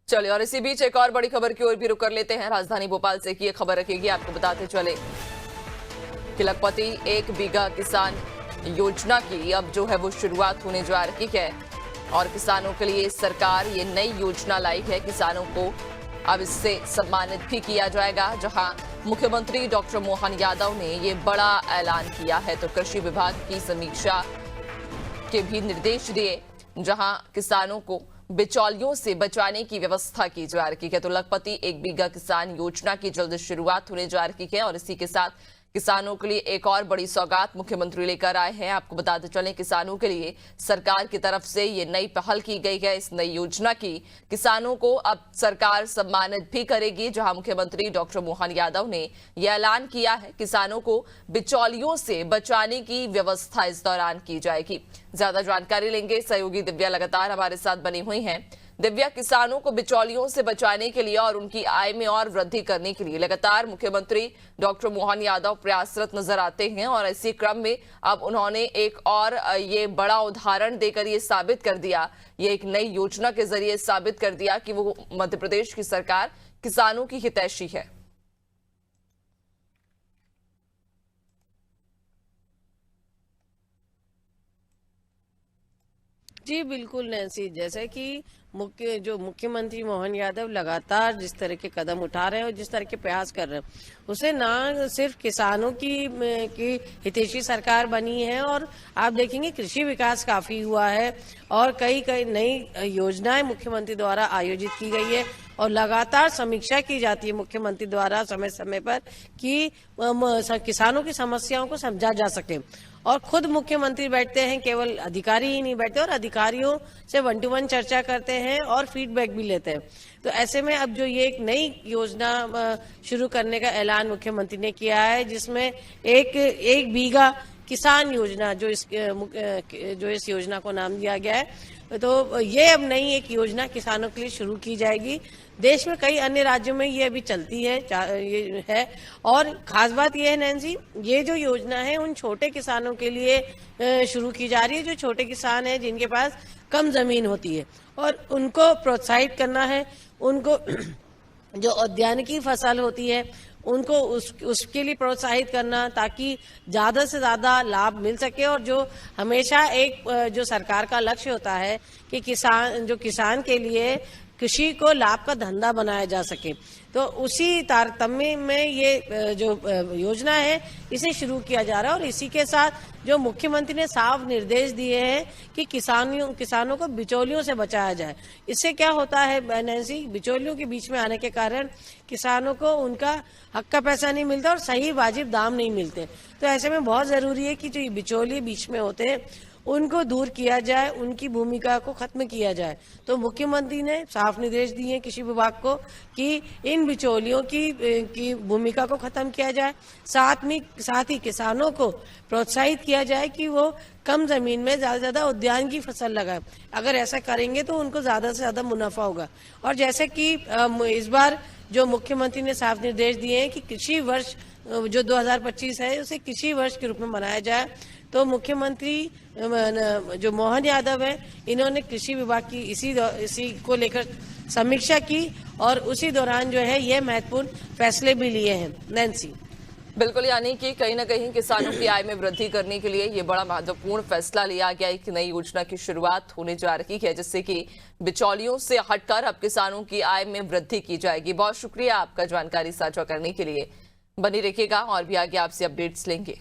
चलिए, और इसी बीच एक और बड़ी खबर की ओर भी रुक कर लेते हैं। राजधानी भोपाल से की ये खबर रखेगी, आपको बताते चले कि लखपति 1 बीघा किसान योजना की अब जो है वो शुरुआत होने जा रही है और किसानों के लिए सरकार ये नई योजना लाई है। किसानों को अब इससे सम्मानित भी किया जाएगा, जहां मुख्यमंत्री डॉक्टर मोहन यादव ने ये बड़ा ऐलान किया है। तो कृषि विभाग की समीक्षा के भी निर्देश दिए, जहां किसानों को बिचौलियों से बचाने की व्यवस्था की जा रही है। तो लखपति 1 बीघा किसान योजना की जल्द शुरुआत होने जा रही है और इसी के साथ किसानों के लिए एक और बड़ी सौगात मुख्यमंत्री लेकर आए हैं। आपको बताते चलें, किसानों के लिए सरकार की तरफ से ये नई पहल की गई है। इस नई योजना की किसानों को अब सरकार सम्मानित भी करेगी, जहां मुख्यमंत्री डॉक्टर मोहन यादव ने यह ऐलान किया है। किसानों को बिचौलियों से बचाने की व्यवस्था इस दौरान की जाएगी। ज्यादा जानकारी लेंगे, सहयोगी दिव्या लगातार हमारे साथ बनी हुई हैं। दिव्या, किसानों को बिचौलियों से बचाने के लिए और उनकी आय में और वृद्धि करने के लिए लगातार मुख्यमंत्री डॉक्टर मोहन यादव प्रयासरत नजर आते हैं और इसी क्रम में अब उन्होंने एक और ये बड़ा उदाहरण देकर ये साबित कर दिया, ये एक नई योजना के जरिए साबित कर दिया कि वो मध्य प्रदेश की सरकार किसानों की हितैषी है। जी बिल्कुल नैन्सी, जैसे कि मुख्यमंत्री मोहन यादव लगातार जिस तरह के कदम उठा रहे हैं और जिस तरह के प्रयास कर रहे हैं, उसे ना सिर्फ किसानों की हितैषी सरकार बनी है और आप देखेंगे कृषि विकास काफी हुआ है और कई कई नई योजनाएं मुख्यमंत्री द्वारा आयोजित की गई है और लगातार समीक्षा की जाती है मुख्यमंत्री द्वारा समय समय पर कि किसानों की समस्याओं को समझा जा सके। और खुद मुख्यमंत्री बैठते हैं, केवल अधिकारी ही नहीं बैठते और अधिकारियों से 1 to 1 चर्चा करते हैं और फीडबैक भी लेते हैं। तो ऐसे में अब जो ये एक नई योजना शुरू करने का ऐलान मुख्यमंत्री ने किया है, जिसमें एक बीघा किसान योजना जो इस योजना को नाम दिया गया है, तो ये अब नई एक योजना किसानों के लिए शुरू की जाएगी। देश में कई अन्य राज्यों में ये अभी चलती है और खास बात ये है नैन्सी, ये जो योजना है उन छोटे किसानों के लिए शुरू की जा रही है जो छोटे किसान हैं, जिनके पास कम जमीन होती है और उनको प्रोत्साहित करना है। उनको जो उद्यानिकी फसल होती है उनको उसके लिए प्रोत्साहित करना, ताकि ज्यादा से ज्यादा लाभ मिल सके। और जो हमेशा एक जो सरकार का लक्ष्य होता है कि किसान के लिए कृषि को लाभ का धंधा बनाया जा सके, तो उसी तारतम्य में ये जो योजना है इसे शुरू किया जा रहा है। और इसी के साथ जो मुख्यमंत्री ने साफ निर्देश दिए हैं कि किसानों को बिचौलियों से बचाया जाए। इससे क्या होता है नैन्सी, बिचौलियों के बीच में आने के कारण किसानों को उनका हक का पैसा नहीं मिलता और सही वाजिब दाम नहीं मिलते। तो ऐसे में बहुत जरूरी है कि जो ये बिचौलिए बीच में होते हैं उनको दूर किया जाए, उनकी भूमिका को खत्म किया जाए। तो मुख्यमंत्री ने साफ निर्देश दिए हैं कृषि विभाग को कि इन बिचौलियों की भूमिका को खत्म किया जाए, साथ ही किसानों को प्रोत्साहित किया जाए कि वो कम जमीन में ज्यादा से ज्यादा उद्यान की फसल लगाए। अगर ऐसा करेंगे तो उनको ज्यादा से ज्यादा मुनाफा होगा। और जैसे कि इस बार जो मुख्यमंत्री ने साफ निर्देश दिए हैं कि कृषि वर्ष जो 2025 है उसे कृषि वर्ष के रूप में मनाया जाए, तो मुख्यमंत्री जो मोहन यादव है, इन्होंने कृषि विभाग की इसी को लेकर समीक्षा की और उसी दौरान जो है ये महत्वपूर्ण फैसले भी लिए हैं नैन्सी। बिल्कुल, यानी कि कहीं ना कहीं किसानों की आय में वृद्धि करने के लिए ये बड़ा महत्वपूर्ण फैसला लिया गया। एक नई योजना की शुरुआत होने जा रही है, जिससे कि बिचौलियों से हटकर अब किसानों की आय में वृद्धि की जाएगी। बहुत शुक्रिया आपका जानकारी साझा करने के लिए। बनी रखिएगा और भी आगे आपसे अपडेट्स लेंगे।